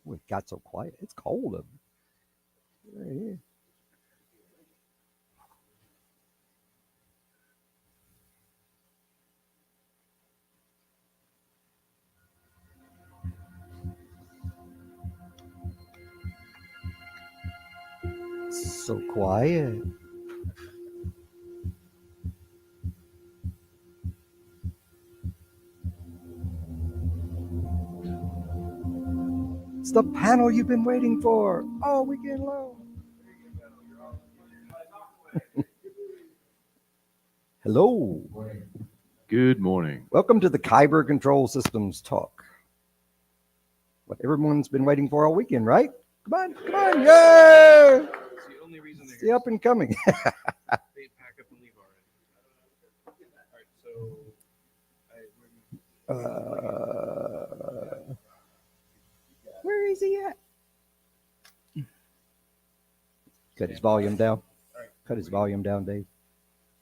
Oh, it got so quiet. It's cold up right here. It's so quiet. It's the panel you've been waiting for all weekend long. Hello. Good morning. Welcome to the Kyber Control Systems Talk. What everyone's been waiting for all weekend, right? Come on, come on, yeah! It's the only reason It's they're the up and coming. they pack up and leave already. All right, so Where is he at? Cut his volume down. Cut his volume down, Dave.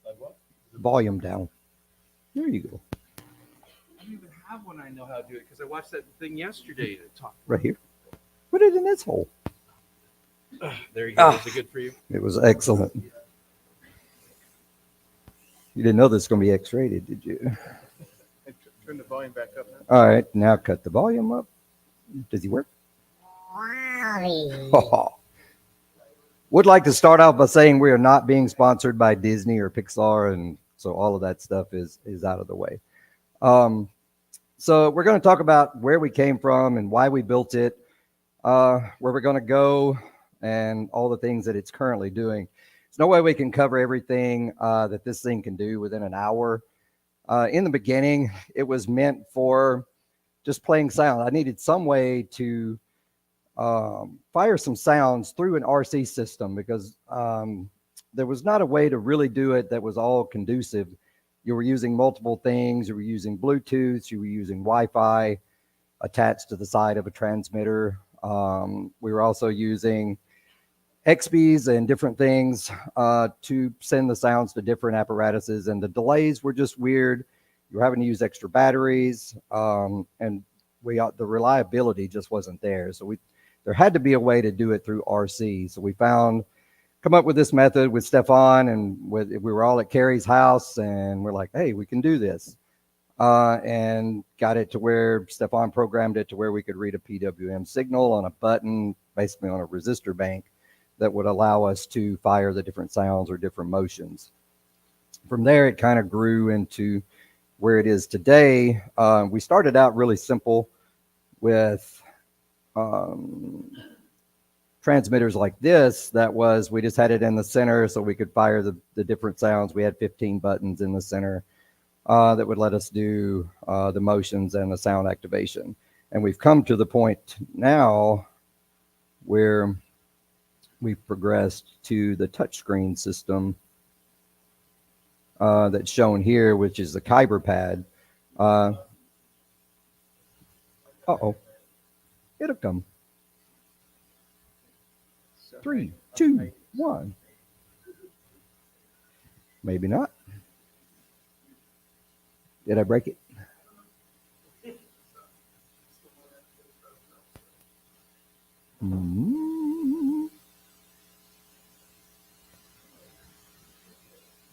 like what? Volume down. There you go. I don't even have one. I know how to do it because I watched that thing yesterday that talked. Right here. Put it in this hole. There you go. Was it good for you? It was excellent. You didn't know this was going to be X-rated, did you? Turn the volume back up now. All right, now cut the volume up. Does he work? Would like to start out by saying we are not being sponsored by Disney or Pixar, and so all of that stuff is out of the way. So we're going to talk about where we came from and why we built it, where we're going to go, and all the things that it's currently doing. There's no way we can cover everything that this thing can do within an hour. In the beginning, it was meant for just playing sound. I needed some way to fire some sounds through an RC system because there was not a way to really do it that was all conducive. You were using multiple things. You were using Bluetooth. You were using Wi-Fi attached to the side of a transmitter. We were also using XBs and different things to send the sounds to different apparatuses, and the delays were just weird. You were having to use extra batteries, and the reliability just wasn't there. So there had to be a way to do it through RC. So we come up with this method with Stephe, and we were all at Carrie's house, and we're like, hey, we can do this. And got it to where Stephe programmed it to where we could read a PWM signal on a button, basically on a resistor bank, that would allow us to fire the different sounds or different motions. From there, it kind of grew into where it is today. We started out really simple with transmitters like this. We just had it in the center so we could fire the different sounds. We had 15 buttons in the center that would let us do the motions and the sound activation. And we've come to the point now where we've progressed to the touchscreen system that's shown here, which is the Kyber pad. It'll come. 3, 2, 1. Maybe not. Did I break it?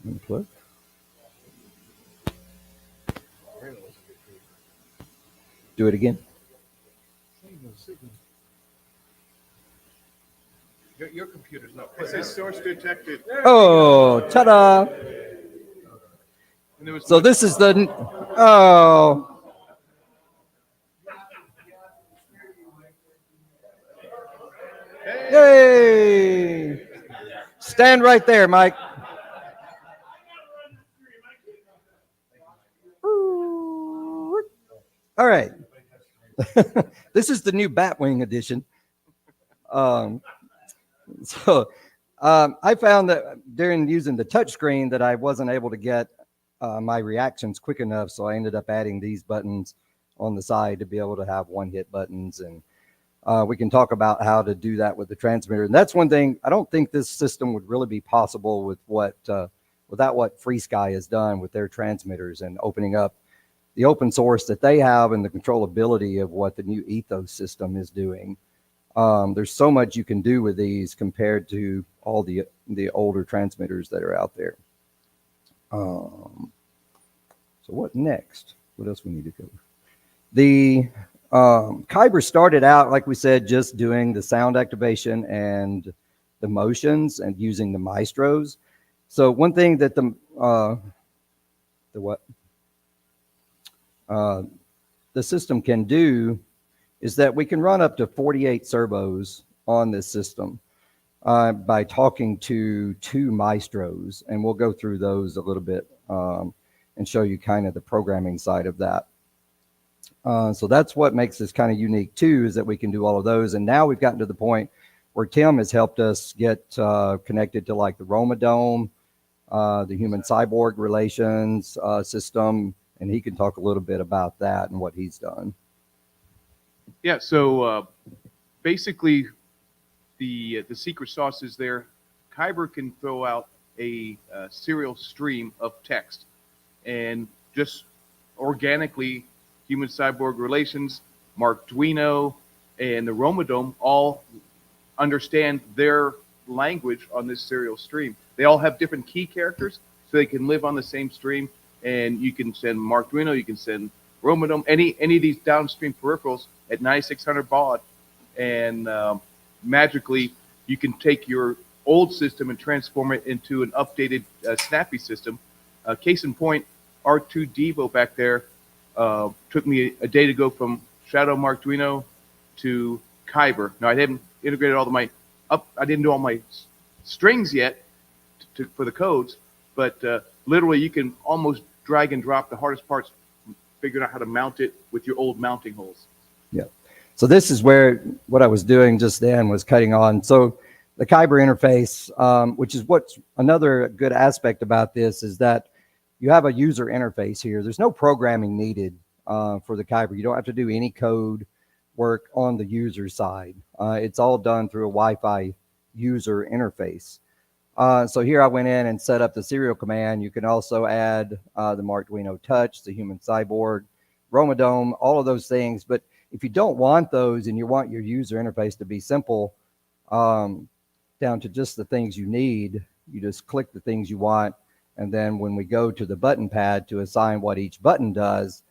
Unplug. Do it again. Your computer's not. Is this source detected? Oh, ta-da! So this is the. Oh. Yay! Stand right there, Mike. All right. This is the new Batwing edition. I found that during using the touchscreen that I wasn't able to get my reactions quick enough, so I ended up adding these buttons on the side to be able to have one-hit buttons, and we can talk about how to do that with the transmitter. And that's one thing. I don't think this system would really be possible with without what FreeSky has done with their transmitters and opening up the open source that they have and the controllability of what the new Ethos system is doing. There's so much you can do with these compared to all the older transmitters that are out there. So what next? What else we need to cover? The Kyber started out, like we said, just doing the sound activation and the motions and using the maestros. So one thing that the system can do is that we can run up to 48 servos on this system by talking to 2 maestros, and we'll go through those a little bit and show you kind of the programming side of that. So that's what makes this kind of unique too, is that we can do all of those. And now we've gotten to the point where Tim has helped us get connected to like the Romadome, the human cyborg relations system, and he can talk a little bit about that and what he's done. Yeah, so basically the secret sauce is there. Kyber can throw out a serial stream of text, and just organically, human cyborg relations, Arduino, and the Romadome all understand their language on this serial stream. They all have different key characters, so they can live on the same stream. And you can send Arduino, you can send Romadome, any of these downstream peripherals at 9600 baud, and magically you can take your old system and transform it into an updated snappy system. Case in point, R2 Devo back there took me a day to go from Shadow Arduino to Kyber. Now I haven't integrated all I didn't do all my strings yet for the codes, but literally you can almost drag and drop the hardest parts, figuring out how to mount it with your old mounting holes. Yeah. So this is where what I was doing just then was cutting on. So the Kyber interface, which is what's another good aspect about this, is that you have a user interface here. There's no programming needed for the Kyber. You don't have to do any code work on the user side. It's all done through a Wi-Fi user interface. So here I went in and set up the serial command. You can also add the Arduino Touch, the human cyborg, Romadome, all of those things. But if you don't want those and you want your user interface to be simple, down to just the things you need, you just click the things you want. And then when we go to the button pad to assign what each button does,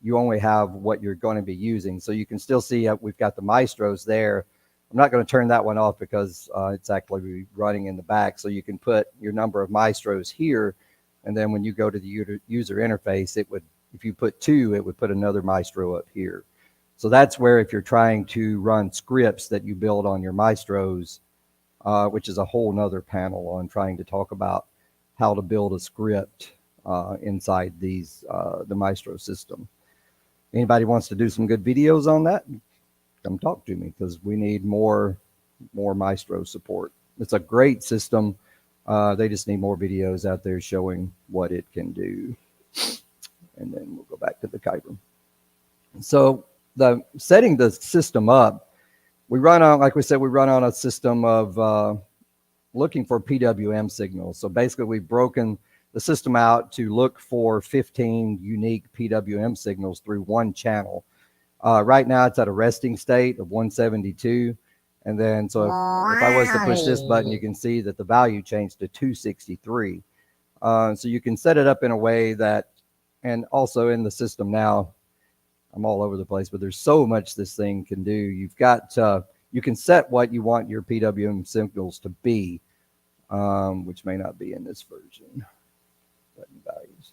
you only have what you're going to be using. So you can still see we've got the maestros there. I'm not going to turn that one off because it's actually running in the back. So you can put your number of maestros here. And then when you go to the user interface, it would, if you put 2, it would put another maestro up here. So that's where if you're trying to run scripts that you build on your maestros, which is a whole nother panel on trying to talk about how to build a script inside these the Maestro system. Anybody wants to do some good videos on that? Come talk to me, because we need more Maestro support. It's a great system. They just need more videos out there showing what it can do. And then we'll go back to the Kyber. So setting the system up, we run on, like we said, we run on a system of looking for PWM signals. So basically we've broken the system out to look for 15 unique PWM signals through one channel. Right now it's at a resting state of 172. And then, so if I was to push this button, you can see that the value changed to 263. So you can set it up in a way that, and also in the system now, I'm all over the place, but there's so much this thing can do. You've got, you can set what you want your PWM signals to be, which may not be in this version. Button values.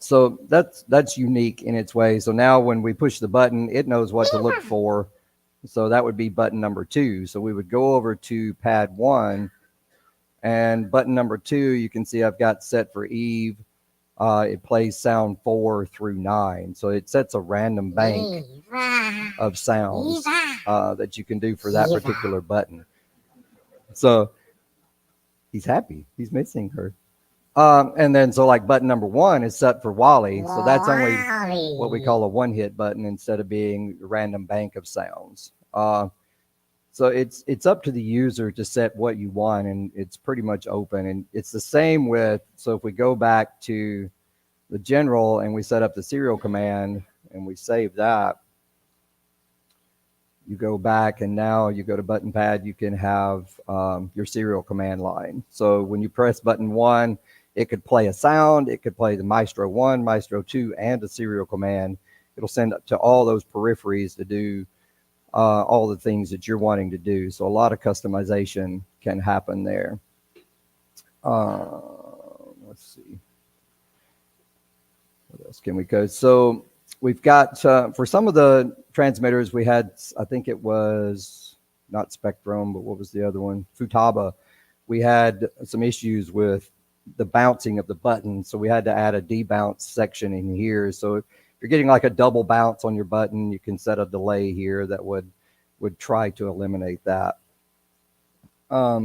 So that's unique in its way. So now when we push the button, it knows what to look for. So that would be button number 2. So we would go over to pad 1, and button number 2, you can see I've got set for Eve. It plays sound 4 through 9. So it sets a random bank of sounds that you can do for that particular button. So he's happy. He's missing her. And then so like button number 1 is set for Wally. So that's only what we call a one-hit button instead of being a random bank of sounds. So it's up to the user to set what you want, and it's pretty much open. And it's the same with, so if we go back to the general and we set up the serial command and we save that, you go back and now you go to button pad, you can have your serial command line. So when you press button 1, it could play a sound, it could play the Maestro 1, Maestro 2, and a serial command. It'll send it to all those peripheries to do all the things that you're wanting to do. So a lot of customization can happen there. Let's see. What else can we go? So we've got, for some of the transmitters, we had, I think it was not Spectrum, but what was the other one? Futaba. We had some issues with the bouncing of the button. So we had to add a debounce section in here. So if you're getting like a double bounce on your button, you can set a delay here that would try to eliminate that.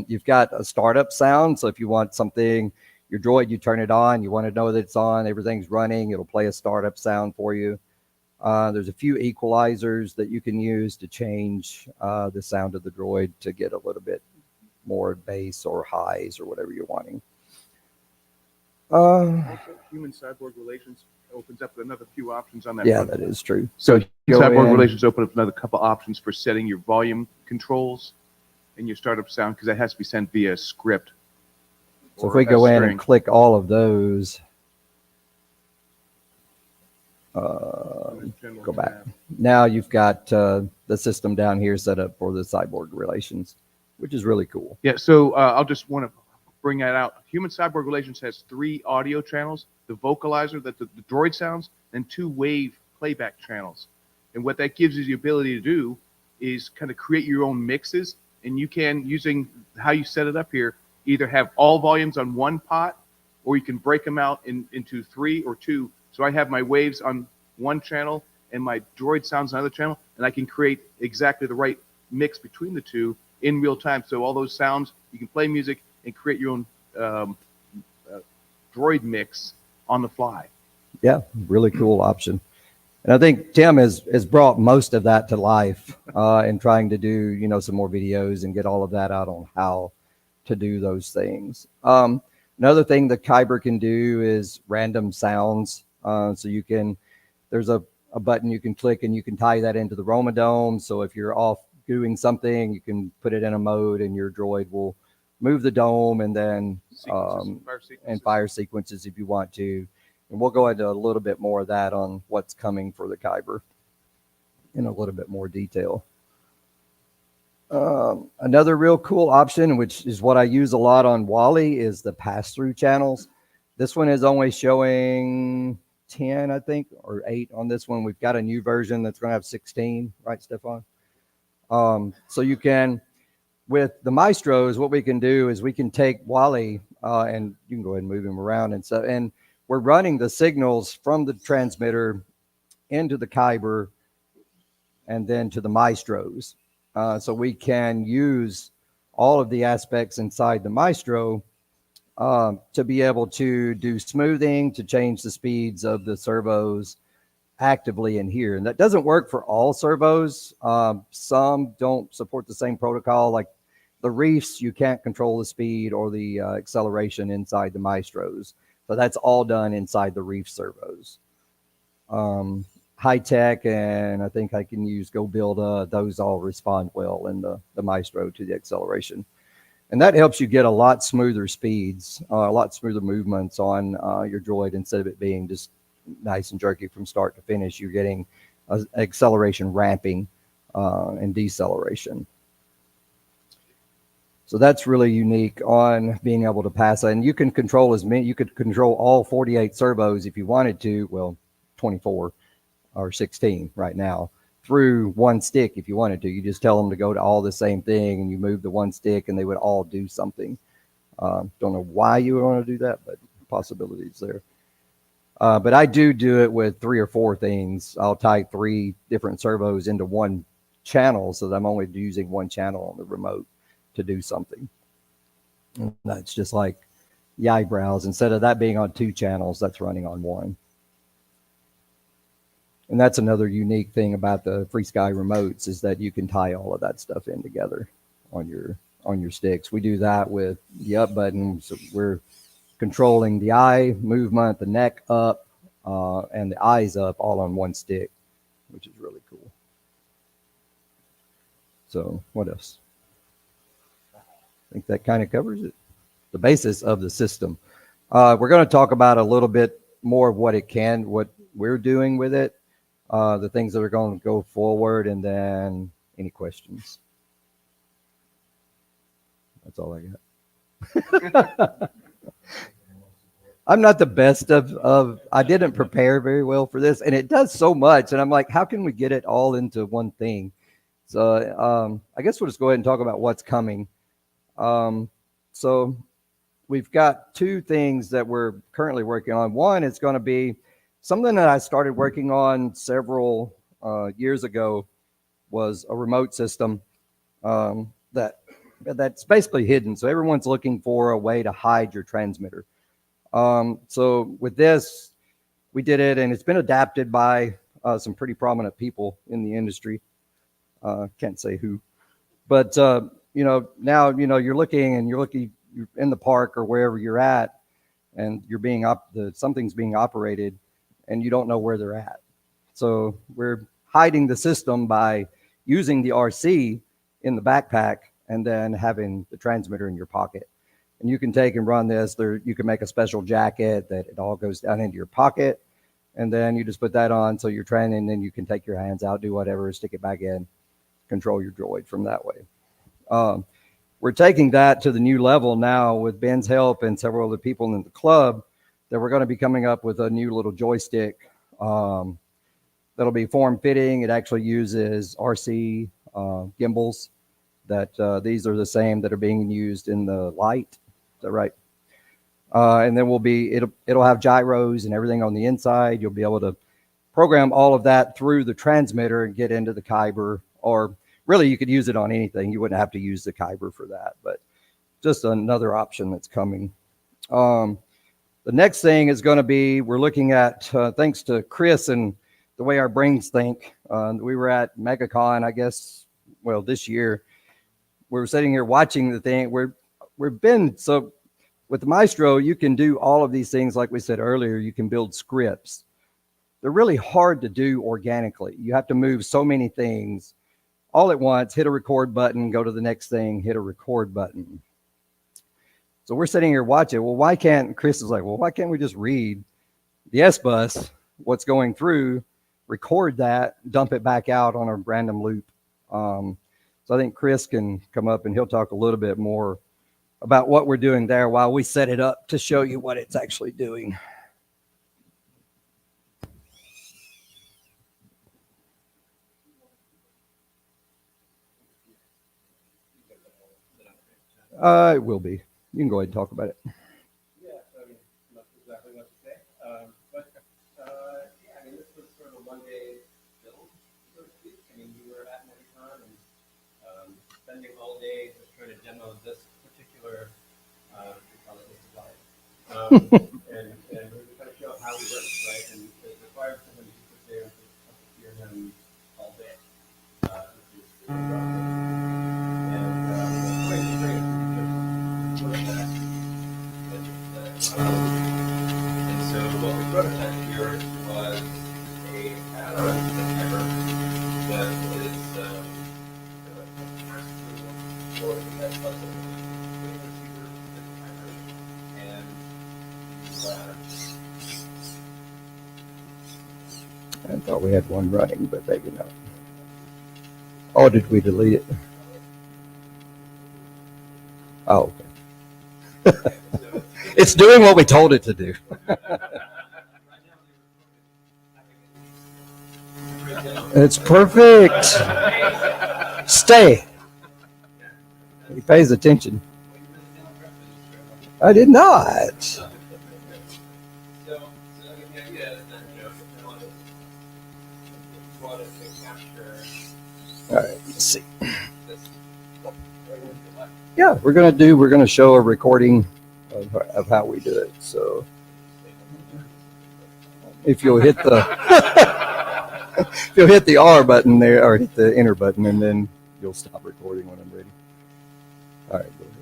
You've got a startup sound. So if you want something, your droid, you turn it on, you want to know that it's on, everything's running, it'll play a startup sound for you. There's a few equalizers that you can use to change the sound of the droid to get a little bit more bass or highs or whatever you're wanting. Also, human cyborg relations opens up another few options on that. Yeah, front. that is true. So cyborg in. relations open up another couple options for setting your volume controls and your startup sound, because that has to be sent via script. So if we go in and click all of those, go back. Now you've got the system down here set up for the cyborg relations, which is really cool. Yeah, so I'll just want to bring that out. Human cyborg relations has 3 audio channels, the vocalizer that the droid sounds, and 2 wave playback channels. And what that gives you the ability to do is kind of create your own mixes. And you can, using how you set it up here, either have all volumes on one pot, or you can break them out into 3 or 2. So I have my waves on one channel and my droid sounds on another channel, and I can create exactly the right mix between the 2 in real time. So all those sounds, you can play music and create your own droid mix on the fly. Yeah, really cool option. And I think Tim has brought most of that to life in trying to do, some more videos and get all of that out on how to do those things. Another thing that Kyber can do is random sounds. So you can, there's a button you can click and you can tie that into the Romadome. So if you're off doing something, you can put it in a mode and your droid will move the dome and then fire sequences if you want to. And we'll go into a little bit more of that on what's coming for the Kyber in a little bit more detail. Another real cool option, which is what I use a lot on Wally, is the pass-through channels. This one is only showing 10, I think, or 8 on this one. We've got a new version that's going to have 16, right, Stefan? So you can, with the Maestros, what we can do is we can take Wally and you can go ahead and move him around and so, and we're running the signals from the transmitter into the Kyber and then to the Maestros. So we can use all of the aspects inside the Maestro to be able to do smoothing, to change the speeds of the servos actively in here. And that doesn't work for all servos. Some don't support the same protocol. Like the reefs, you can't control the speed or the acceleration inside the Maestros. So that's all done inside the reef servos. High tech, and I think I can use Go Build. Those all respond well in the Maestro to the acceleration. And that helps you get a lot smoother speeds, a lot smoother movements on your droid instead of it being just nice and jerky from start to finish. You're getting acceleration ramping and deceleration. So that's really unique on being able to pass. And you can control as many, you could control all 48 servos if you wanted to, well, 24 or 16 right now, through one stick if you wanted to. You just tell them to go to all the same thing and you move the one stick and they would all do something. Don't know why you would want to do that, but possibilities there. But I do it with 3 or 4 things. I'll tie 3 different servos into one channel so that I'm only using one channel on the remote to do something. And that's just like the eyebrows. Instead of that being on 2 channels, that's running on 1. And that's another unique thing about the FreeSky remotes, is that you can tie all of that stuff in together on your sticks. We do that with the up button. So we're controlling the eye movement, the neck up, and the eyes up all on one stick, which is really cool. So what else? I think that kind of covers it. The basis of the system. We're going to talk about a little bit more of what we're doing with it, the things that are going to go forward, and then any questions. That's all I got. I'm not the best I didn't prepare very well for this, and it does so much, and I'm like, how can we get it all into one thing? So I guess we'll just go ahead and talk about what's coming. So we've got two things that we're currently working on. One is going to be something that I started working on several years ago, was a remote system that's basically hidden. So everyone's looking for a way to hide your transmitter. So with this, we did it, and it's been adapted by some pretty prominent people in the industry. Can't say who, but now you're looking, and you're in the park or wherever you're at, and you're being something's being operated, and you don't know where they're at. So we're hiding the system by using the RC in the backpack, and then having the transmitter in your pocket. And you can take and run this. You can make a special jacket that it all goes down into your pocket, and then you just put that on. So you're training, and then you can take your hands out, do whatever, stick it back in, control your droid from that way. We're taking that to the new level now with Ben's help and several other people in the club, that we're going to be coming up with a new little joystick that'll be form fitting. It actually uses RC gimbals. That these are the same that are being used in the light. Is that right? And then it'll have gyros and everything on the inside. You'll be able to program all of that through the transmitter and get into the Kyber, or really you could use it on anything. You wouldn't have to use the Kyber for that, but just another option that's coming. The next thing is going to be, we're looking at, thanks to Chris and the way our brains think, we were at MegaCon, I guess, this year. We were sitting here watching the thing. So with the Maestro, you can do all of these things. Like we said earlier, you can build scripts. They're really hard to do organically. You have to move so many things all at once, hit a record button, go to the next thing, hit a record button. So we're sitting here watching. Chris is like, why can't we just read the S-Bus, what's going through, record that, dump it back out on a random loop? So I think Chris can come up, and he'll talk a little bit more about what we're doing there while we set it up to show you what it's actually doing. It will be. You can go ahead and talk about it. Yeah, I mean, not exactly what to say. Yeah, I mean, this was sort of a one-day build, so to speak. I mean, you were at MegaCon and spending all day just trying to demo this particular, we call it this slide. And we were trying to show how it works, right? And it requires someone to sit there and just hear him all day, which is and so what we prototyped here was a add-on to the Kyber that is for the next level receiver with the Kyber and I thought we had one running, but maybe not. Oh, did we delete it? Oh, okay. It's doing what we told it to do. It's perfect. Stay. He pays attention. I did not. So I mean, the idea is that, we want to capture All right, let's see. this right to the left. Yeah, we're gonna show a recording of how we do it. So if you'll hit the R button there, or hit the enter button, and then you'll stop recording when I'm ready. All right, go ahead.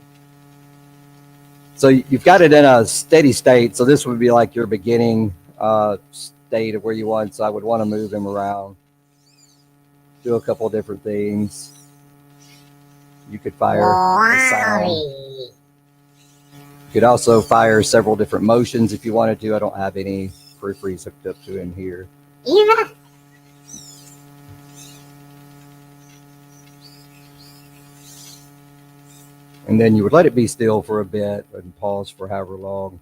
So you've got it in a steady state. So this would be like your beginning state of where you want. So I would want to move him around, do a couple of different things. You could fire a sound. You could also fire several different motions if you wanted to. I don't have any peripherals hooked up to in here. And then you would let it be still for a bit and pause for however long.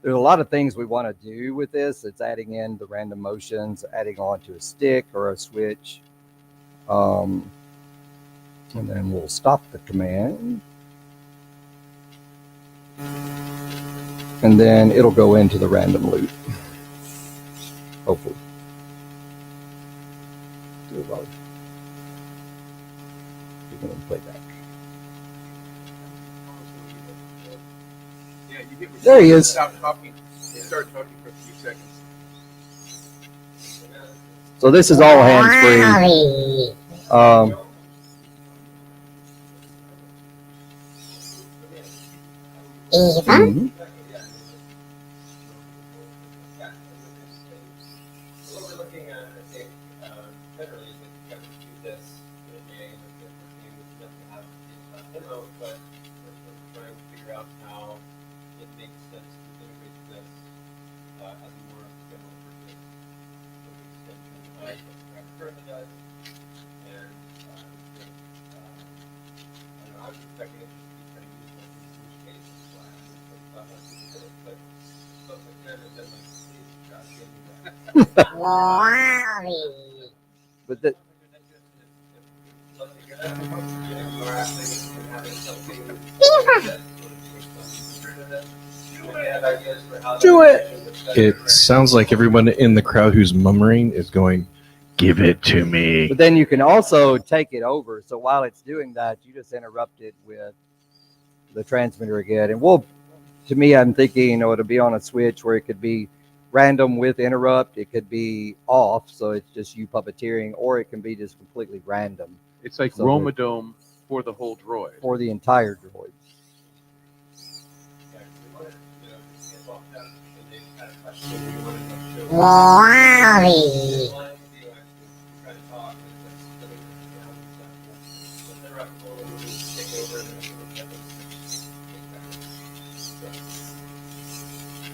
There's a lot of things we want to do with this. It's adding in the random motions, adding on to a stick or a switch. And then we'll stop the command. And then it'll go into the random loop. Hopefully. Do it well. You're going to play back. Yeah, you get There he is. Stop talking. You start talking for a few seconds. So this is all hands-free. Mhm. What we're looking at, I think, generally is that you have to do this in a day, and it's enough to have a demo, but we're trying to figure out how it makes sense to integrate this as a more demo versus an extension of what the driver currently does. And I don't know, I was expecting it to be kind of useful in this use case, that's why I thought that's what it, but folks like Ken have been like, please, Josh, give me that. But the, Do it. It sounds like everyone in the crowd who's murmuring is going, "Give it to me." but then you can also take it over. So while it's doing that, you just interrupt it with the transmitter again. And to me, I'm thinking, it'll be on a switch where it could be random with interrupt. It could be off, so it's just you puppeteering, or it can be just completely random It's like So Romadome for the whole droid. for the entire droid.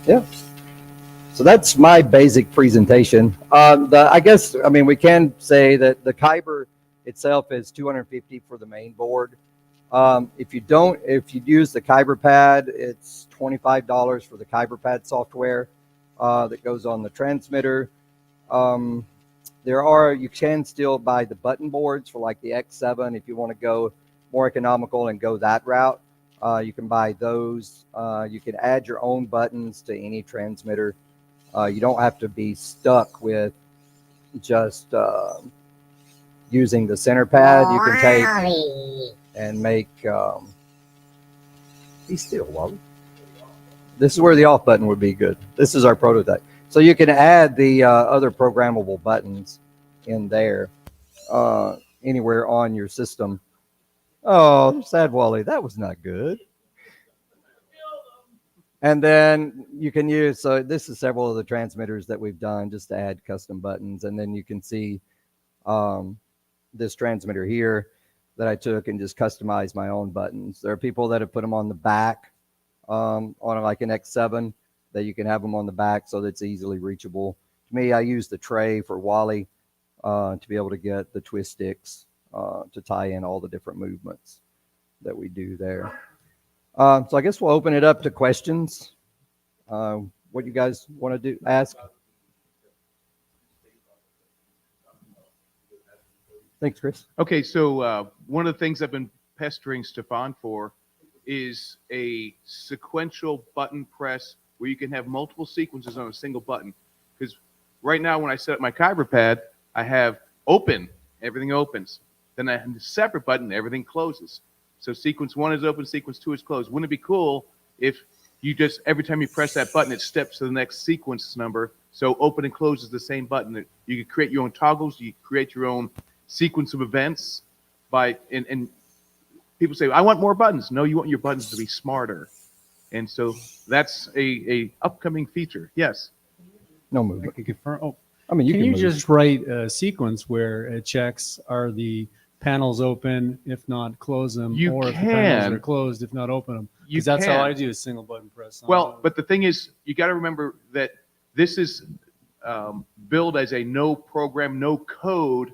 Yeah. So that's my basic presentation. I guess, I mean, we can say that the Kyber itself is $250 for the main board. If you use the Kyber pad, it's $25 for the Kyber pad software that goes on the transmitter. You can still buy the button boards for like the X7 if you want to go more economical and go that route. You can buy those. You can add your own buttons to any transmitter. You don't have to be stuck with just using the center pad. You can take and make. Be still, Wally. This is where the off button would be good. This is our prototype. So you can add the other programmable buttons in there anywhere on your system. Oh, sad Wally, that was not good. And then you can use, so this is several of the transmitters that we've done just to add custom buttons. And then you can see this transmitter here that I took and just customized my own buttons. There are people that have put them on the back on like an X7 that you can have them on the back so that it's easily reachable. To me, I use the tray for Wally to be able to get the twist sticks to tie in all the different movements that we do there. So I guess we'll open it up to questions. What you guys want to do? Ask. Thanks, Chris. Okay, so one of the things I've been pestering Stefan for is a sequential button press where you can have multiple sequences on a single button. Because right now when I set up my Kyber pad, I have open, everything opens. Then I have a separate button, everything closes. So sequence 1 is open, sequence 2 is closed. Wouldn't it be cool if you just, every time you press that button, it steps to the next sequence number. So open and close is the same button. You could create your own toggles. You could create your own sequence of events and people say, I want more buttons. No, you want your buttons to be smarter. And so that's a upcoming feature. Yes. No I movement. can confirm. Oh, I mean, you can can you move. just write a sequence where it checks are the panels open, if not close them, You or if the panels can. are closed, if not open them. You Because that's how can. I do a single button press. on Well, those. but the thing is, you got to remember that this is billed as a no program, no code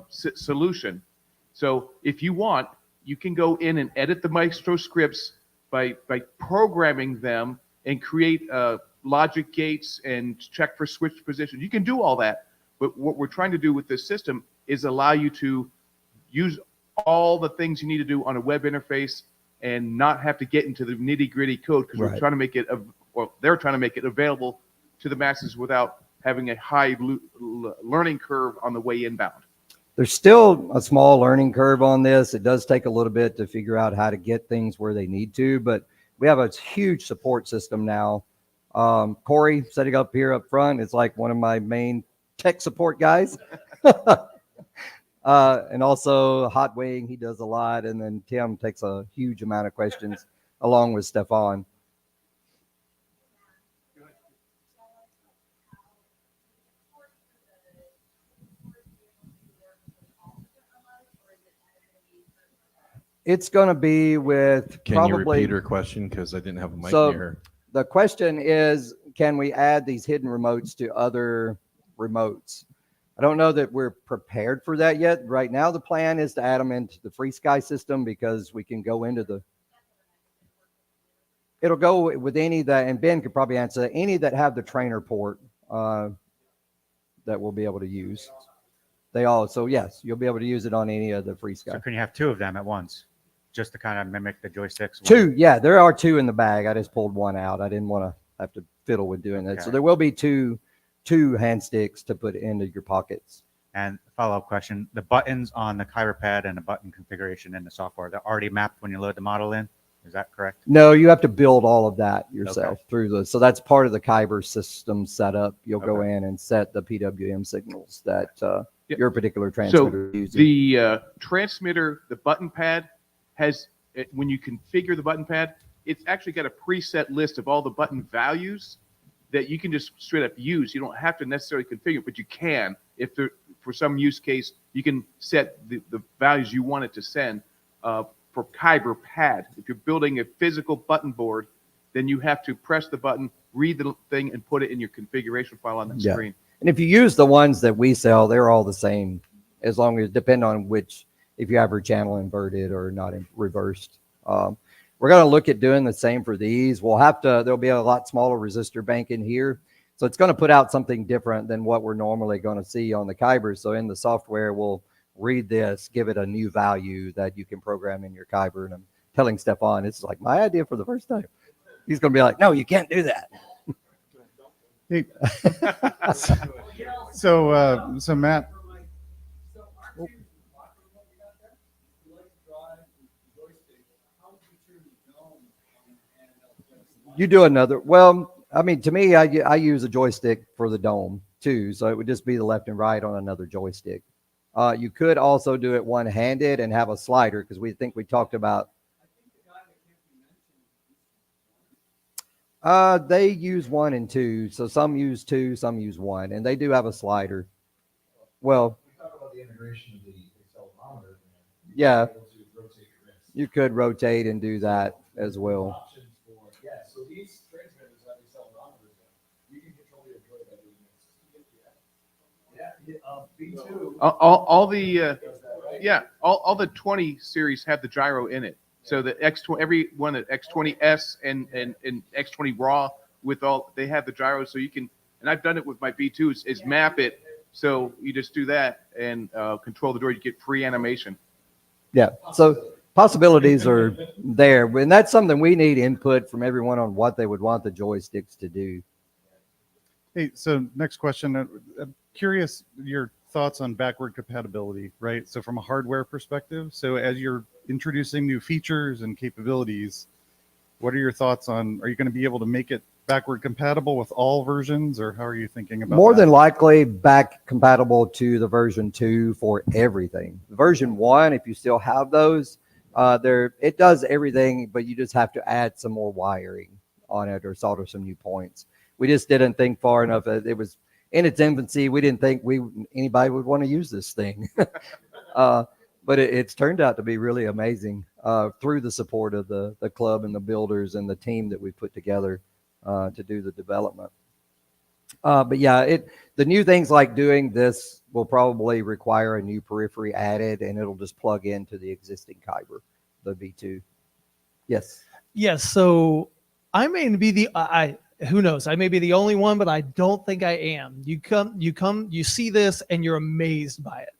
solution. So if you want, you can go in and edit the Maestro scripts by programming them and create logic gates and check for switch positions. You can do all that. But what we're trying to do with this system is allow you to use all the things you need to do on a web interface and not have to get into the nitty gritty code, because we're Right. trying to make it, well, they're trying to make it available to the masses without having a high learning curve on the way inbound. There's still a small learning curve on this. It does take a little bit to figure out how to get things where they need to, but we have a huge support system now. Corey setting up here up front is like one of my main tech support guys. And also Hot Wing, he does a lot. And then Tim takes a huge amount of questions along with Stefan. It's going to be with Can probably. you repeat her question? Because I didn't have a mic So- near her. The question is, can we add these hidden remotes to other remotes? I don't know that we're prepared for that yet. Right now, the plan is to add them into the Free Sky system because we can go into the. It'll go with any that, and Ben could probably answer that, any that have the trainer port that we'll be able to use. They all, so yes, you'll be able to use it on any of the Free Sky. So can you have two of them at once, just to kind of mimic the joysticks? Two, yeah, there are two in the bag. I just pulled one out. I didn't want to have to fiddle with doing that. So Okay. there will be two hand sticks to put into your pockets. And follow-up question: the buttons on the Kyber pad and the button configuration in the software, they're already mapped when you load the model in. Is that correct? No, you have to build all of that yourself through the. So that's part of the Kyber system setup. You'll go Okay. in and set the PWM signals that Yep. your particular transmitter is using. The transmitter, the button pad has, when you configure the button pad, it's actually got a preset list of all the button values that you can just straight up use. You don't have to necessarily configure, but you can. If there, for some use case, you can set the values you want it to send for Kyber pad. If you're building a physical button board, then you have to press the button, read the thing, and put it in your configuration file on the Yeah. screen. And if you use the ones that we sell, they're all the same, as long as depend on which, if you have your channel inverted or not reversed. We're going to look at doing the same for these. We'll have to, there'll be a lot smaller resistor bank in here. So it's going to put out something different than what we're normally going to see on the Kyber. So in the software, we'll read this, give it a new value that you can program in your Kyber. And I'm telling Stefan, it's like my idea for the first time. He's going to be like, no, you can't do that. Hey. So Matt, You do another. Well, I mean, to me, I use a joystick for the dome too. So it would just be the left and right on another joystick. You could also do it one-handed and have a slider, because we think we talked about. They use 1 and 2. So some use 2, some use 1, and they do have a slider. Well, We talk about the integration of the accelerometer. yeah, Able to rotate your wrist. you could rotate and do that as well. Options for, yeah, so these transmitters have accelerometers. You can control your droid by doing this. Yeah, B2. All the does that, right? yeah, all the 20 series have the gyro in it. So the X20, every one of X20S and X20 Raw with all, they have the gyro. So you can, and I've done it with my B2s, is map it. So you just do that and control the droid. You get free animation. Yeah. So possibilities are there, and that's something we need input from everyone on what they would want the joysticks to do. hey, so next question. I'm curious your thoughts on backward compatibility, right? So from a hardware perspective, so as you're introducing new features and capabilities, what are your thoughts on, are you going to be able to make it backward compatible with all versions, or how are you thinking about More that? than likely back compatible to the version 2 for everything. Version 1, if you still have those, it does everything, but you just have to add some more wiring on it or solder some new points. We just didn't think far enough. It was in its infancy. We didn't think anybody would want to use this thing. but it's turned out to be really amazing through the support of the club and the builders and the team that we put together to do the development. But yeah, the new things like doing this will probably require a new periphery added, and it'll just plug into the existing Kyber, the V2. Yes. Yes. So I may be who knows? I may be the only one, but I don't think I am. You see this and you're amazed by it,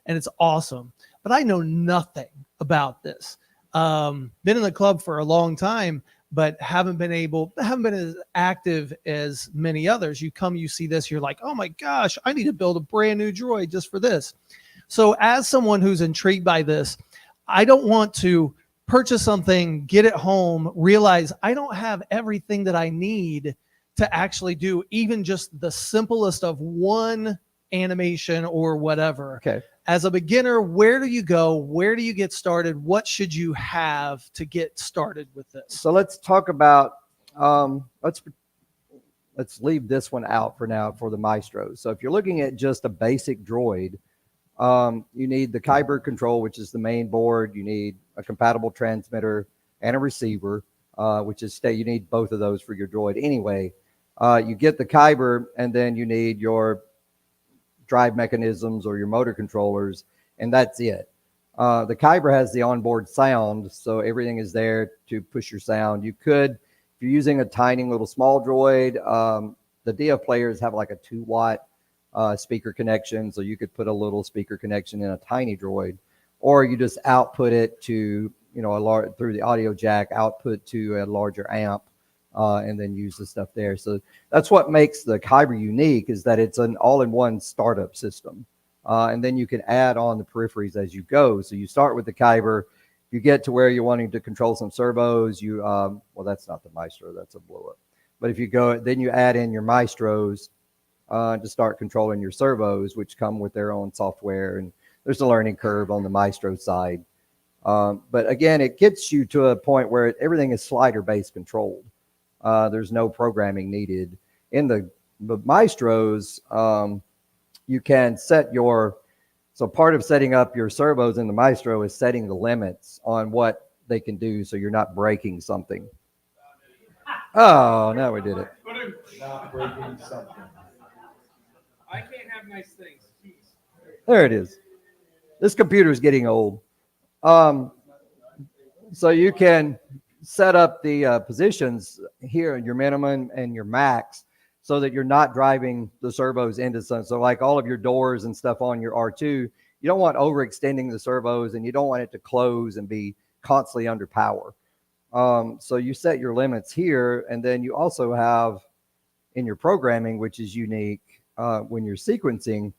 and it's awesome. But I know nothing about this. Been in the club for a long time, but haven't been as active as many others. You see this, you're like, oh my gosh, I need to build a brand new droid just for this. So as someone who's intrigued by this, I don't want to purchase something, get it home, realize I don't have everything that I need to actually do even just the simplest of one animation or whatever. Okay. As a beginner, where do you go? Where do you get started? What should you have to get started with this? So let's talk about, let's leave this one out for now for the Maestro. So if you're looking at just a basic droid, you need the Kyber Control, which is the main board. You need a compatible transmitter and a receiver, which is you need both of those for your droid anyway. You get the Kyber, and then you need your drive mechanisms or your motor controllers, and that's it. The Kyber has the onboard sound, so everything is there to push your sound. You could, if you're using a tiny little small droid, the DF players have like a 2-watt speaker connection, so you could put a little speaker connection in a tiny droid, or you just output it to, through the audio jack, output to a larger amp, and then use the stuff there. So that's what makes the Kyber unique, is that it's an all-in-one startup system. And then you can add on the peripheries as you go. So you start with the Kyber, you get to where you're wanting to control some servos, well, that's not the Maestro, that's a blow up. But if you go, then you add in your Maestros to start controlling your servos, which come with their own software. And there's a learning curve on the Maestro side. But again, it gets you to a point where everything is slider-based controlled. There's no programming needed. In the Maestros, you can set so part of setting up your servos in the Maestro is setting the limits on what they can do so you're not breaking something. Oh, now we did it. Not breaking something. I can't have nice things. Jeez. There it is. This computer is getting old. So you can set up the positions here, your minimum and your max, so that you're not driving the servos into some. So like all of your doors and stuff on your R2, you don't want overextending the servos, and you don't want it to close and be constantly under power. So you set your limits here, and then you also have in your programming, which is unique when you're sequencing.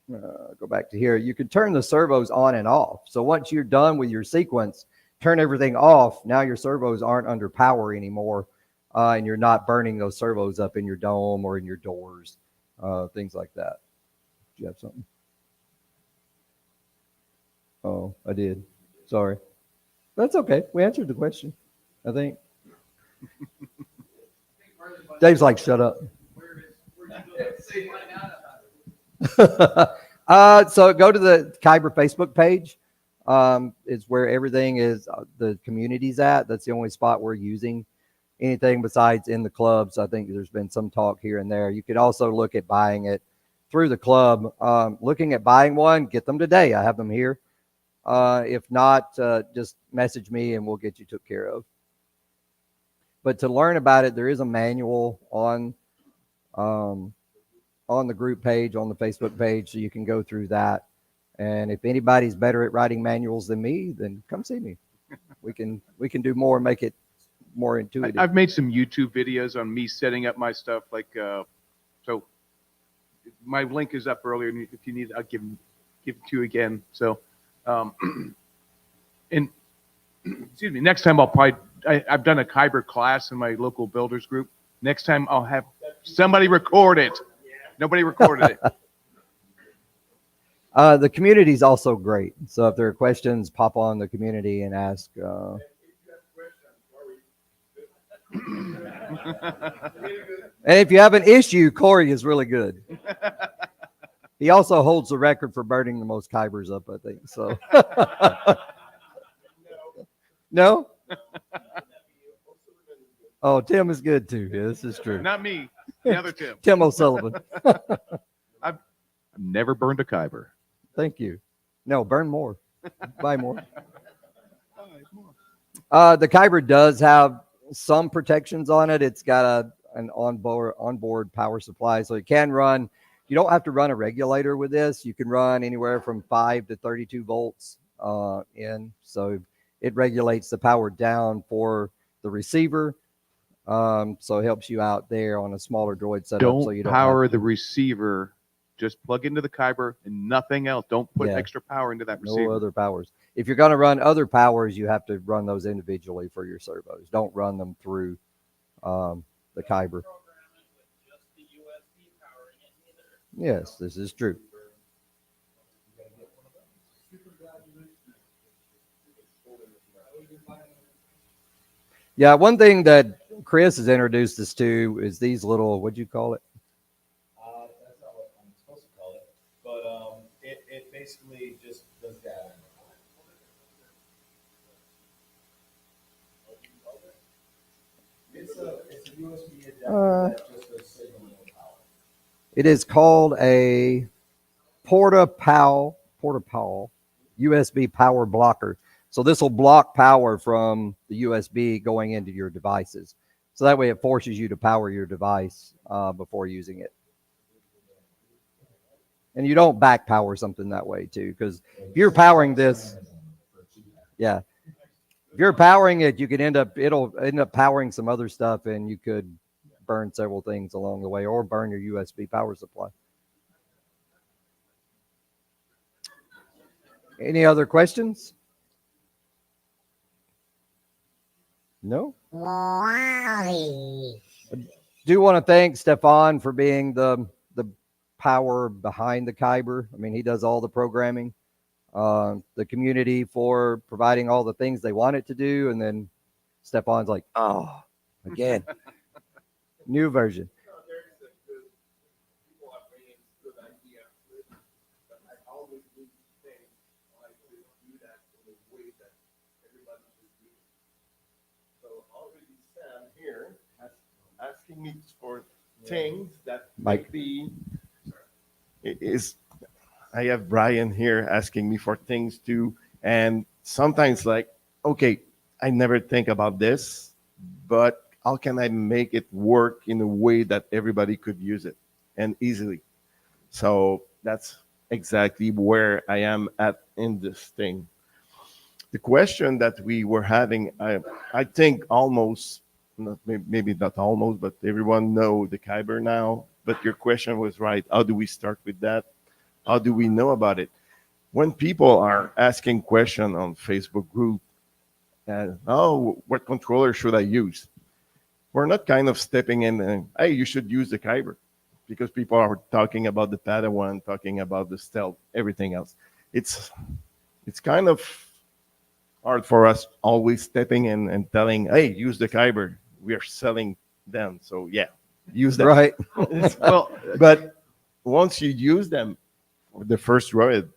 Go back to here. You can turn the servos on and off. So once you're done with your sequence, turn everything off. Now your servos aren't under power anymore, and you're not burning those servos up in your dome or in your doors, things like that. Do you have something? Oh, I did. Sorry. That's okay. We answered the question, I think. Dave's like, shut up. So go to the Kyber Facebook page. It's where everything is, the community's at. That's the only spot we're using anything besides in the clubs. I think there's been some talk here and there. You could also look at buying it through the club. Looking at buying one, get them today. I have them here. If not, just message me and we'll get you took care of. But to learn about it, there is a manual on the group page, on the Facebook page, so you can go through that. And if anybody's better at writing manuals than me, then come see me. We can do more and make it more intuitive. I've made some YouTube videos on me setting up my stuff. Like, so my link is up earlier. And if you need, I'll give it to you again. So, and excuse me, next time I've done a Kyber class in my local builders group. Next time I'll have somebody record it. Nobody recorded it. The community is also great. So if there are questions, pop on the community and ask. And if you have an issue, Corey is really good. He also holds the record for burning the most Kybers up, I think. So, no. Oh, Tim is good too. Yeah, this is true. Not me, the other Tim. Tim O'Sullivan. I've never burned a Kyber. Thank you. No, burn more. Buy more. The Kyber does have some protections on it. It's got an onboard power supply, so it can run. You don't have to run a regulator with this. You can run anywhere from 5 to 32 volts in. So it regulates the power down for the receiver. So it helps you out there on a smaller droid setup. Don't so you don't power have to- the receiver. Just plug into the Kyber and nothing else. Don't put Yeah. extra power into that No receiver. other powers. If you're going to run other powers, you have to run those individually for your servos. Don't run them through the Kyber. Yes, this is true. Yeah, one thing that Chris has introduced us to is these little, what'd you call it? That's not what I'm supposed to call it, but it basically just does that. It's a USB adapter that just does signal and power. It is called a Porta-Pal USB power blocker. So this will block power from the USB going into your devices. So that way it forces you to power your device before using it. And you don't back power something that way too, because if you're powering this, yeah, if you're powering it, you could it'll end up powering some other stuff, and you could burn several things along the way, or burn your USB power supply. Any other questions? No? Do want to thank Stefan for being the power behind the Kyber. I mean, he does all the programming. The community for providing all the things they want it to do, and then Stefan's like, oh, again, new version. Asking me for things that Mike. maybe is. I have Brian here asking me for things too, and sometimes like, okay, I never think about this, but how can I make it work in a way that everybody could use it and easily? So that's exactly where I am at in this thing. The question that we were having, I think almost. Maybe not almost, but everyone know the Kyber now. But your question was right. How do we start with that? How do we know about it? When people are asking questions on Facebook group, oh, what controller should I use? We're not kind of stepping in and, hey, you should use the Kyber, because people are talking about the Padawan, talking about the stealth, everything else. It's kind of hard for us always stepping in and telling, hey, use the Kyber. We are selling them, so yeah, use them. Right. Well, but once you use them, the first droid,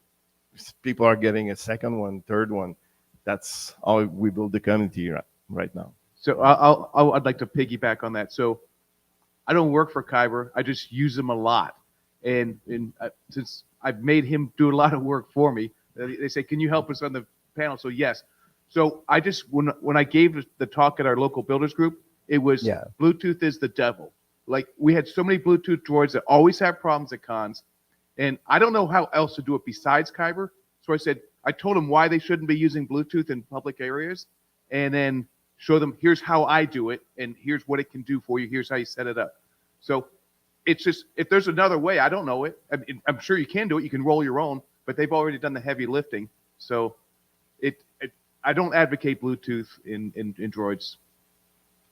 people are getting a second one, third one. That's how we build the community right now. So I'd like to piggyback on that. So I don't work for Kyber. I just use them a lot. And since I've made him do a lot of work for me, they say, can you help us on the panel? So yes. So I just, when I gave the talk at our local builders group, it was Bluetooth is the devil. Like, we had so many Bluetooth droids that always have problems at cons. And I don't know how else to do it besides Kyber. So I told them why they shouldn't be using Bluetooth in public areas, and then show them, here's how I do it, and here's what it can do for you. Here's how you set it up. So it's just, if there's another way, I don't know it. I'm sure you can do it. You can roll your own, but they've already done the heavy lifting. So I don't advocate Bluetooth in droids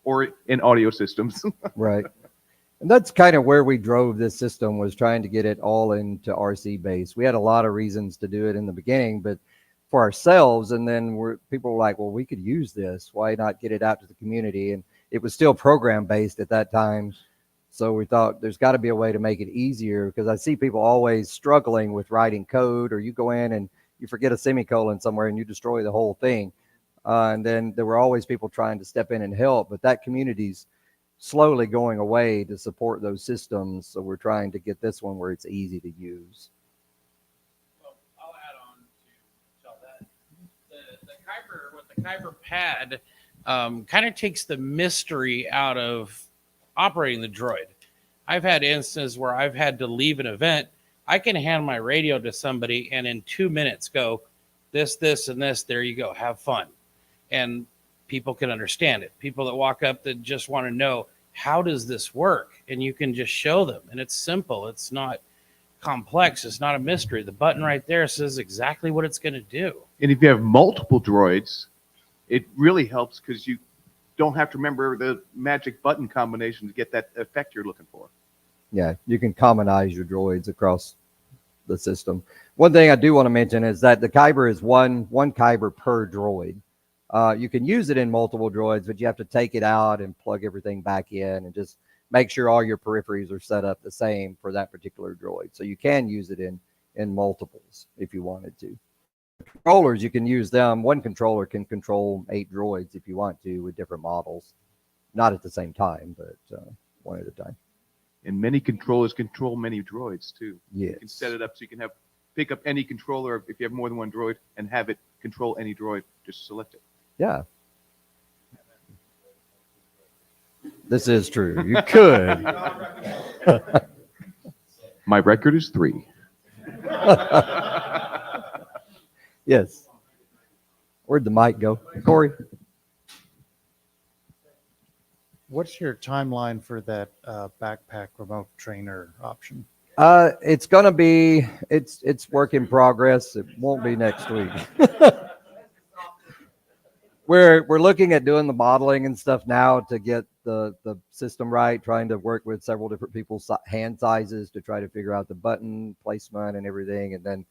or in audio systems. Right. And that's kind of where we drove this system, was trying to get it all into RC base. We had a lot of reasons to do it in the beginning, but for ourselves, and then people were like, well, we could use this. Why not get it out to the community? And it was still program based at that time. So we thought there's got to be a way to make it easier, because I see people always struggling with writing code, or you go in and you forget a semicolon somewhere and you destroy the whole thing. And then there were always people trying to step in and help, but that community's slowly going away to support those systems. So we're trying to get this one where it's easy to use. Well, I'll add on to all that. The Kyber, with the Kyber pad, kind of takes the mystery out of operating the droid. I've had instances where I've had to leave an event. I can hand my radio to somebody and in 2 minutes go, this, and this, there you go, have fun. And people can understand it. People that walk up that just want to know, how does this work? And you can just show them. And it's simple. It's not complex. It's not a mystery. The button right there says exactly what it's going to do. And if you have multiple droids, it really helps because you don't have to remember the magic button combination to get that effect you're looking for. Yeah, you can commonize your droids across the system. One thing I do want to mention is that the Kyber is one Kyber per droid. You can use it in multiple droids, but you have to take it out and plug everything back in and just make sure all your peripheries are set up the same for that particular droid. So you can use it in multiples if you wanted to. Controllers, you can use them. One controller can control 8 droids if you want to with different models. Not at the same time, but one at a time. And many controllers control many droids too. Yes. You can set it up so you can pick up any controller if you have more than one droid and have it control any droid. Just select it. Yeah. This is true. You could. My record is 3. Yes. Where'd the mic go? Corey? What's your timeline for that backpack remote trainer option? It's gonna be, it's work in progress. It won't be next week. We're looking at doing the modeling and stuff now to get the system right, trying to work with several different people's hand sizes to try to figure out the button placement and everything. And then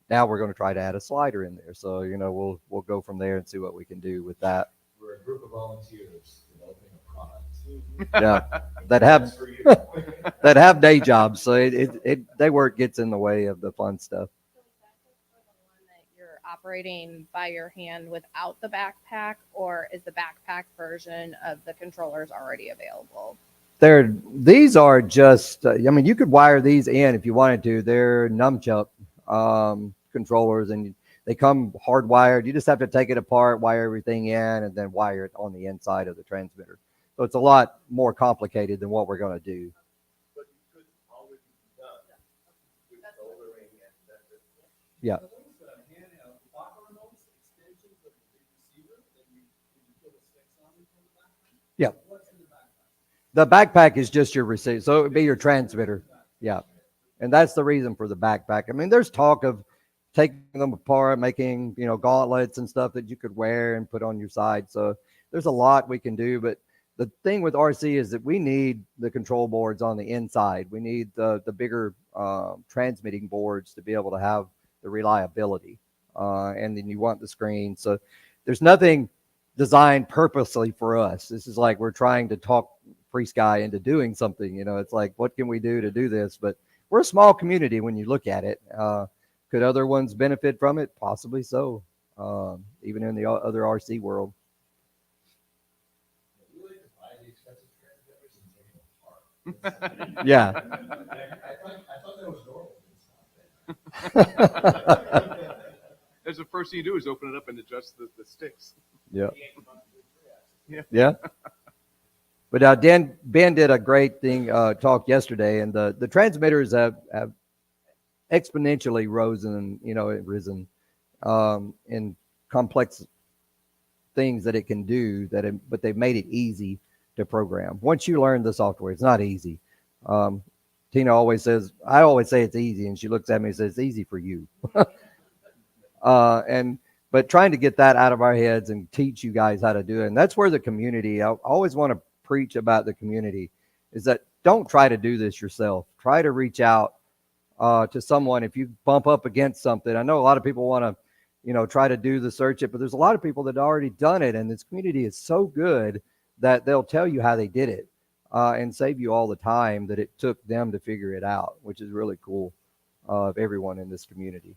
now we're going to try to add a slider in there. So, we'll go from there and see what we can do with that. We're a group of volunteers developing a product. Yeah, that have day jobs. So their work gets in the way of the fun stuff. You're operating by your hand without the backpack, or is the backpack version of the controllers already available? These are just, you could wire these in if you wanted to. They're nunchuck controllers, and they come hardwired. You just have to take it apart, wire everything in, and then wire it on the inside of the transmitter. So it's a lot more complicated than what we're going to do. But it could always be done with soldering and that's it. Yeah. Yeah. The backpack is just your receiver. So it would be your transmitter. Yeah. And that's the reason for the backpack. There's talk of taking them apart, making, gauntlets and stuff that you could wear and put on your side. So there's a lot we can do. But the thing with RC is that we need the control boards on the inside. We need the bigger transmitting boards to be able to have the reliability. And then you want the screen. So there's nothing designed purposely for us. This is like we're trying to talk Free Sky into doing something. It's like, what can we do to do this? But we're a small community when you look at it. Could other ones benefit from it? Possibly so, even in the other RC world. Yeah. I thought that was normal. That's the first thing you do is open it up and adjust the sticks. Yeah. Yeah. Yeah. But Ben did a great thing talk yesterday, and the transmitters have exponentially risen in complex things that it can do. But they've made it easy to program. Once you learn the software, it's not easy. Tina always says, I always say it's easy, and she looks at me and says, it's easy for you. But trying to get that out of our heads and teach you guys how to do it. And that's where the community, I always want to preach about the community, is that don't try to do this yourself. Try to reach out to someone if you bump up against something. I know a lot of people want to, try to do the search it, but there's a lot of people that have already done it. And this community is so good that they'll tell you how they did it. and save you all the time that it took them to figure it out, which is really cool of everyone in this community.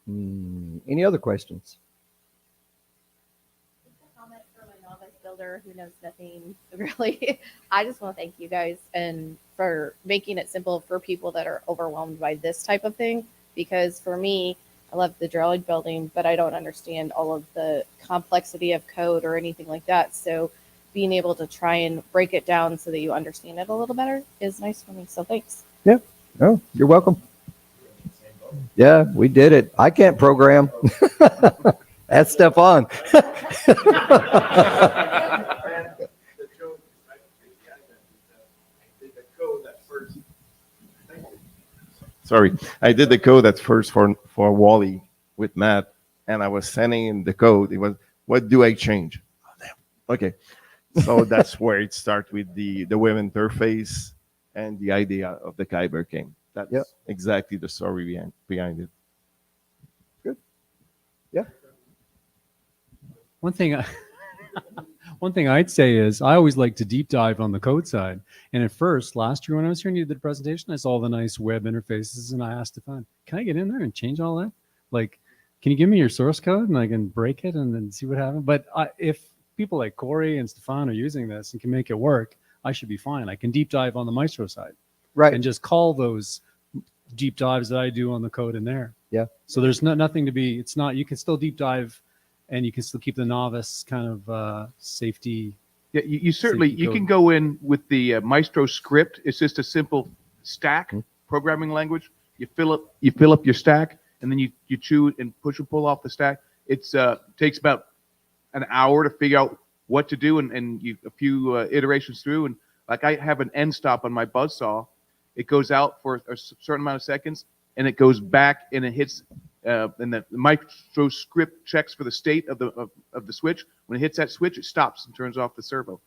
Any other questions? Comment from a novice builder who knows nothing really. I just want to thank you guys and for making it simple for people that are overwhelmed by this type of thing. Because for me, I love the droid building, but I don't understand all of the complexity of code or anything like that. So being able to try and break it down so that you understand it a little better is nice for me. So thanks. Yeah. Oh, you're welcome. Yeah, we did it. I can't program. That's Stephon. Sorry, I did the code at first for Wally with Matt, and I was sending in the code. It was, what do I change? Oh, damn. Okay, so that's where it starts with the web interface and the idea of the Kyber came. That's exactly the story behind it. Good. Yeah. One thing I'd say is I always like to deep dive on the code side. And at first, last year when I was here and you did the presentation, I saw the nice web interfaces and I asked Stephen, can I get in there and change all that? Like, can you give me your source code and I can break it and then see what happens? But if people like Corey and Stephan are using this and can make it work, I should be fine. I can deep dive on the Maestro side. Right. And just call those deep dives that I do on the code in there. Yeah. So there's nothing to be, it's not, you can still deep dive and you can still keep the novice kind of safety. Yeah, you certainly, safety you code. can go in with the Maestro script. It's just a simple stack programming language. You fill up your stack and then you chew and push and pull off the stack. It's takes about an hour to figure out what to do and a few iterations through. And like I have an end stop on my buzzsaw. It goes out for a certain amount of seconds, and it goes back, and it hits, and the Maestro script checks for the state of the switch. When it hits that switch, it stops and turns off the servo.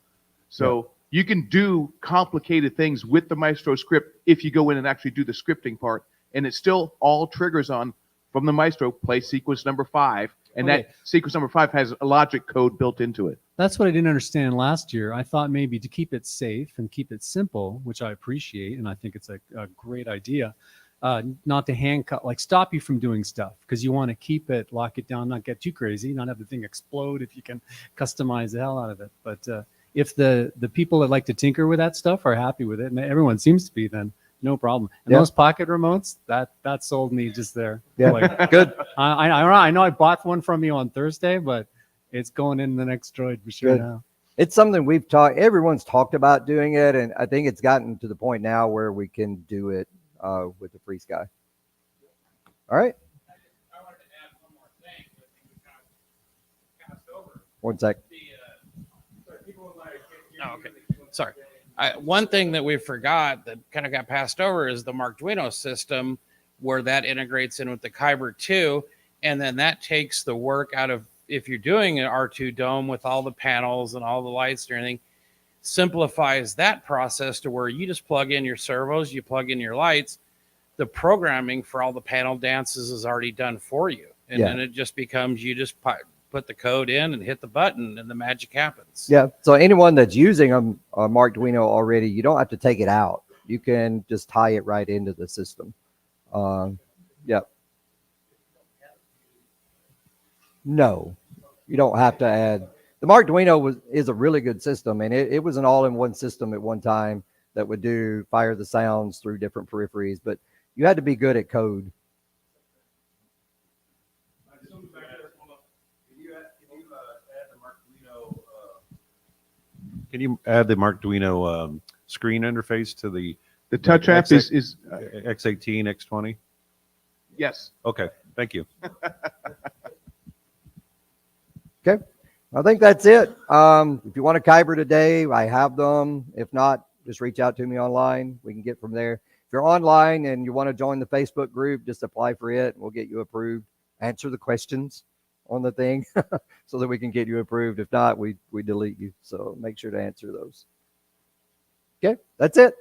So you can do complicated things with the Maestro script if you go in and actually do the scripting part, and it still all triggers on from the Maestro play sequence number 5, and that sequence number 5 has a logic code built into it. That's what I didn't understand last year. I thought maybe to keep it safe and keep it simple, which I appreciate, and I think it's a great idea, not to handcuff, like stop you from doing stuff because you want to keep it, lock it down, not get too crazy, not have the thing explode if you can customize the hell out of it. But if the people that like to tinker with that stuff are happy with it, and everyone seems to be, then no problem. And those pocket remotes, that sold me just there. Yeah, like, good. I know I bought one from you on Thursday, but it's going in the next droid for sure now. It's something everyone's talked about doing it, and I think it's gotten to the point now where we can do it with the Free Sky. All right. I wanted to add one more thing. I think we kind of passed over. One sec. Oh, okay. Sorry. One thing that we forgot that kind of got passed over is the Arduino system, where that integrates in with the Kyber 2, and then that takes the work out of, if you're doing an R2 dome with all the panels and all the lights and everything, simplifies that process to where you just plug in your servos, you plug in your lights, the programming for all the panel dances is already done for you. And then it just becomes, you just put the code in and hit the button and the magic happens. Yeah. So anyone that's using a Arduino already, you don't have to take it out. You can just tie it right into the system. Yeah. No, you don't have to add. The Arduino is a really good system, and it was an all-in-one system at one time that would fire the sounds through different peripheries, but you had to be good at code. Can you add the Arduino screen interface to the touch app is X18, X20? Yes. Okay, thank you. Okay, I think that's it. If you want a Kyber today, I have them. If not, just reach out to me online. We can get from there. If you're online and you want to join the Facebook group, just apply for it and we'll get you approved. Answer the questions on the thing so that we can get you approved. If not, we delete you. So make sure to answer those. Okay, that's it.